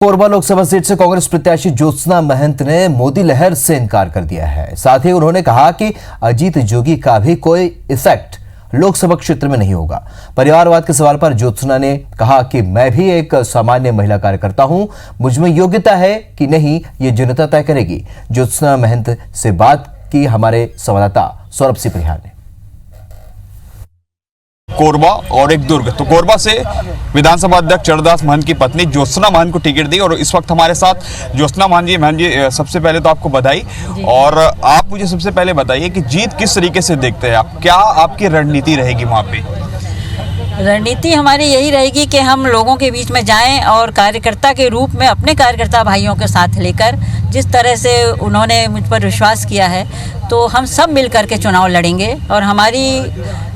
Korba Lok Sabha seat से कांग्रेस प्रत्याशी ज्योत्सना महंत ने मोदी लहर से इनकार कर दिया है। साथ ही उन्होंने कहा कि अजीत जोगी का भी कोई इफेक्ट लोकसभा क्षेत्र में नहीं होगा। परिवारवाद के सवाल पर ज्योत्सना ने कहा कि मैं भी एक सामान्य महिला कार्यकर्ता हूं, मुझमें योग्यता है कि नहीं ये जनता तय करेगी। ज्योत्सना महंत से बात की हमारे संवाददाता सौरभ सिंह परिहार ने। कोरबा और एक दुर्ग। तो कोरबा से विधानसभा अध्यक्ष चरणदास महंत की पत्नी ज्योत्सना महंत को टिकट दी और इस वक्त हमारे साथ ज्योत्सना महंत जी सबसे पहले तो आपको बधाई। और आप मुझे सबसे पहले बताइए कि जीत किस तरीके से देखते हैं आप, क्या आपकी रणनीति रहेगी वहां पे? रणनीति हमारी यही रहेगी कि हम लोगों के बीच में जाएं और कार्यकर्ता के रूप में अपने कार्यकर्ता भाइयों के साथ लेकर, जिस तरह से उन्होंने मुझ पर विश्वास किया है, तो हम सब मिल कर के चुनाव लड़ेंगे। और हमारी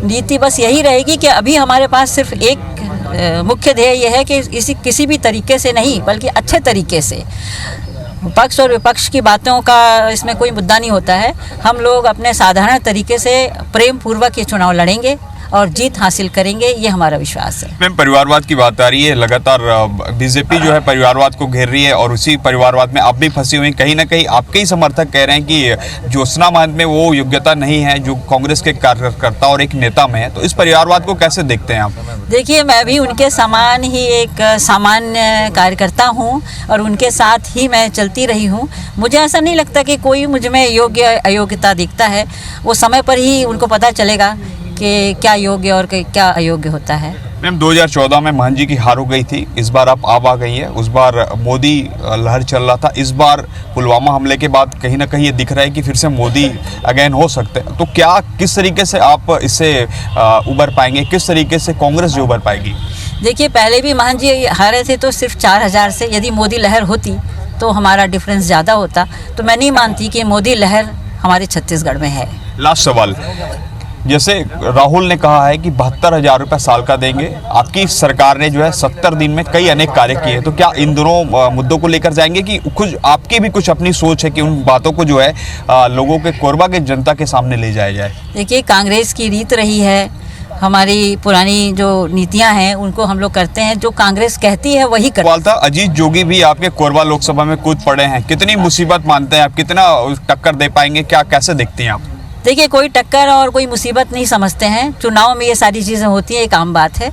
नीति बस यही रहेगी कि अभी हमारे पास सिर्फ एक मुख्य ध्येय यह है कि किसी भी तरीके से नहीं बल्कि अच्छे तरीके से, पक्ष और विपक्ष की बातों का इसमें कोई मुद्दा नहीं होता है। हम लोग अपने साधारण तरीके से प्रेम पूर्वक ये चुनाव लड़ेंगे और जीत हासिल करेंगे, ये हमारा विश्वास है। मैम, परिवारवाद की बात आ रही है, लगातार बीजेपी जो है परिवारवाद को घेर रही है और उसी परिवारवाद में आप भी फंसी हुई। कहीं ना कहीं आपके ही समर्थक कह रहे हैं कि ज्योत्सना महंत में वो योग्यता नहीं है जो कांग्रेस के कार्यकर्ता और एक नेता में है। तो इस परिवारवाद को कैसे देखते हैं आप? देखिए, मैं भी उनके समान ही एक सामान्य कार्यकर्ता हूँ और उनके साथ ही मैं चलती रही हूँ। मुझे ऐसा नहीं लगता कि कोई मुझ में योग्य अयोग्यता दिखता है। वो समय पर ही उनको पता चलेगा कि क्या योग्य और क्या अयोग्य होता है। मैम, 2014 में महंत जी की हार हो गई थी, इस बार आप आ गई है। उस बार मोदी लहर चल रहा था, इस बार पुलवामा हमले के बाद कहीं ना कहीं ये दिख रहा है कि फिर से मोदी अगेन हो सकते हैं। तो क्या किस तरीके से आप इससे उबर पाएंगे, किस तरीके से कांग्रेस जो उबर पाएगी? देखिए, पहले भी महंत जी हारे थे तो सिर्फ 4000 से। यदि मोदी लहर होती तो हमारा डिफरेंस ज़्यादा होता। तो मैं नहीं मानती कि मोदी लहर हमारे छत्तीसगढ़ में है। लास्ट सवाल, जैसे राहुल ने कहा है कि 72,000 रुपये साल का देंगे, आपकी सरकार ने जो है 70 दिन में कई अनेक कार्य किए, तो क्या इन दोनों मुद्दों को लेकर जाएंगे कि कुछ आपकी भी कुछ अपनी सोच है कि उन बातों को जो है लोगों के कोरबा के जनता के सामने ले जाया जाए? देखिए, कांग्रेस की रीत रही है, हमारी पुरानी जो नीतियां हैं उनको हम लोग करते हैं, जो कांग्रेस कहती है वही करते हैं। अजीत जोगी भी आपके कोरबा लोकसभा में कूद पड़े हैं, कितनी मुसीबत मानते हैं आप, कितना टक्कर दे पाएंगे, क्या कैसे देखती हैं आप? देखिए, कोई टक्कर और कोई मुसीबत नहीं समझते हैं। चुनाव में ये सारी चीज़ें होती हैं, एक आम बात है।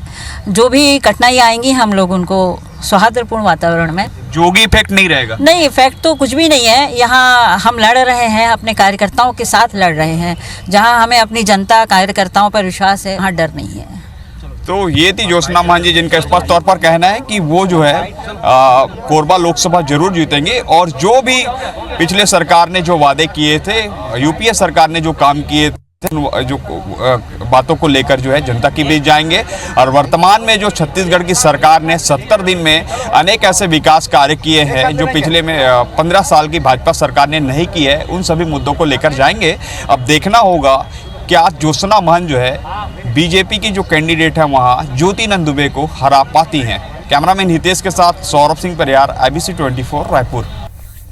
जो भी कठिनाई आएंगी हम लोग उनको सौहार्दपूर्ण वातावरण में। जोगी इफेक्ट नहीं रहेगा? नहीं, इफेक्ट तो कुछ भी नहीं है। यहाँ हम लड़ रहे हैं, अपने कार्यकर्ताओं के साथ लड़ रहे हैं। जहाँ हमें अपनी जनता कार्यकर्ताओं पर विश्वास है, वहाँ डर नहीं है। तो ये थी ज्योत्सना महंत जी, जिनका स्पष्ट तौर पर कहना है कि वो जो है कोरबा लोकसभा जरूर जीतेंगे और जो भी पिछले सरकार ने जो वादे किए थे, यूपीए सरकार ने जो काम किए थे, जो बातों को लेकर जो है जनता के बीच जाएंगे। और वर्तमान में जो छत्तीसगढ़ की सरकार ने 70 दिन में अनेक ऐसे विकास कार्य किए हैं जो पिछले में 15 साल की भाजपा सरकार ने नहीं किए, उन सभी मुद्दों को लेकर जाएंगे। अब देखना होगा क्या ज्योत्सना महंत जो है बीजेपी की जो कैंडिडेट है वहाँ ज्योति नंदुबे को हरा पाती हैं। कैमरामैन हितेश के साथ सौरभ सिंह परिहार, IBC 24 रायपुर।